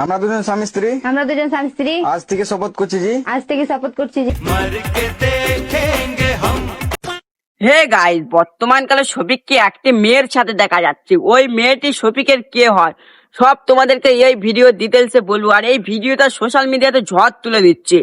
আমরা দুজন স্বামী স্ত্রী আমরা দুজন স্বামী স্ত্রী আজ থেকে শপথ করছি জি। আজ থেকে শপথ করছি যে হে গাইস, বর্তমানকালে শফিককে একটি মেয়ের সাথে দেখা যাচ্ছে। ওই মেয়েটি শফিকের কে হয় সব তোমাদেরকে এই ভিডিও ডিটেলসে বলবো। আর এই ভিডিওটা সোশ্যাল মিডিয়াতে ঝড় তুলে দিচ্ছে।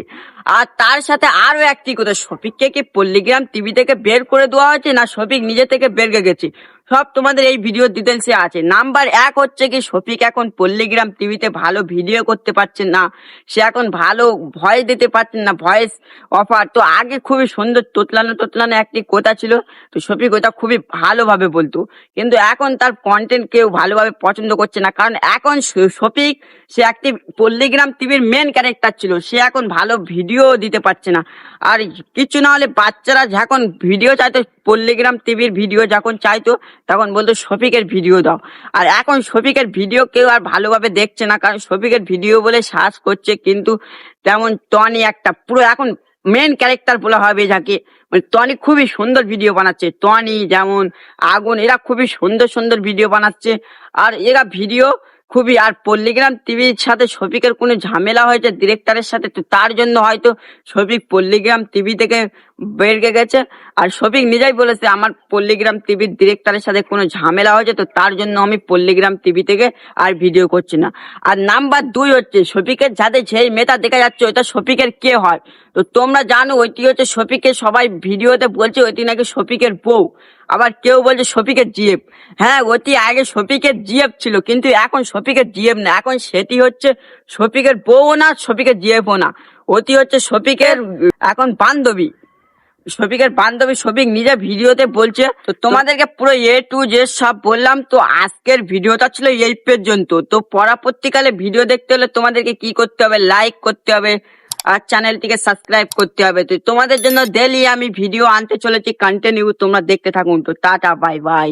আর তার সাথে আরো একটি কথা, শফিককে কি পল্লীগ্রাম টিভি থেকে বের করে দেওয়া হয়েছে না শফিক নিজে থেকে বেরকে গেছে, সব তোমাদের এই ভিডিও ডিটেলসে আছে। নাম্বার 1 হচ্ছে কি, শফিক এখন পল্লীগ্রাম টিভিতে ভালো ভিডিও করতে পারছে না, সে এখন ভালো ভয়েস দিতে পারছে না, ভয়েস অফার। তো আগে খুবই সুন্দর তোতলানো একটি কথা ছিল, তো শফিক ওটা খুবই ভালোভাবে বলতো, কিন্তু এখন তার কন্টেন্ট কেউ ভালোভাবে পছন্দ করছে না। কারণ এখন শফিক সে একটি পল্লীগ্রাম টিভির মেন ক্যারেক্টার ছিল, সে এখন ভালো ভিডিও দিতে পারছে না। আর কিছু না হলে বাচ্চারা যখন ভিডিও চাইতো, পল্লীগ্রাম টিভির ভিডিও যখন চাইতো তখন বলতো শফিকের ভিডিও দাও। আর এখন শফিকের ভিডিও কেউ আর ভালোভাবে দেখছে না, কারণ শফিকের ভিডিও বলে সার্চ করছে, কিন্তু তেমন টনি একটা পুরো এখন মেন ক্যারেক্টার বলা হবে যাকে, মানে টনি খুবই সুন্দর ভিডিও বানাচ্ছে। টনি যেমন আগুন, এরা খুবই সুন্দর ভিডিও বানাচ্ছে। আর এরা ভিডিও খুবই, আর পল্লীগ্রাম টিভির সাথে শফিকের কোনো ঝামেলা হয়েছে ডিরেক্টরের সাথে, তো তার জন্য হয়তো শফিক পল্লীগ্রাম টিভি থেকে বেরিয়ে গেছে। আর শফিক নিজেই বলেছে আমার পল্লীগ্রাম টিভির ডিরেক্টরের সাথে কোনো ঝামেলা হয়েছে, তো তার জন্য আমি পল্লীগ্রাম টিভি থেকে আর ভিডিও করছি না। আর নাম্বার 2 হচ্ছে, শফিকের যাতে যেই মেয়েটা দেখা যাচ্ছে ওইটা শফিকের কে হয়, তো তোমরা জানো ওইটি হচ্ছে শফিকের, সবাই ভিডিওতে বলছে ওইটি নাকি শফিকের বউ, আবার কেউ বলছে শফিকের জিএফ। হ্যাঁ, ওটি আগে শফিকের জিএফ ছিল, কিন্তু এখন শফিকের জিএফ না, এখন সেটি হচ্ছে শফিকের বউ না, শফিকের জিএফও না, ওটি হচ্ছে শফিকের এখন বান্ধবী, শফিকের বান্ধবী। শফিক নিজে ভিডিওতে বলছে। তো তোমাদেরকে পুরো A to Z সব বললাম। তো আজকের ভিডিওটা ছিল এই পর্যন্ত। তো পরবর্তীকালে ভিডিও দেখতে হলে তোমাদেরকে কি করতে হবে, লাইক করতে হবে আর চ্যানেলটিকে সাবস্ক্রাইব করতে হবে। তো তোমাদের জন্য ডেইলি আমি ভিডিও আনতে চলেছি কন্টিনিউ, তোমরা দেখতে থাকুন। তো টাটা, বাই বাই।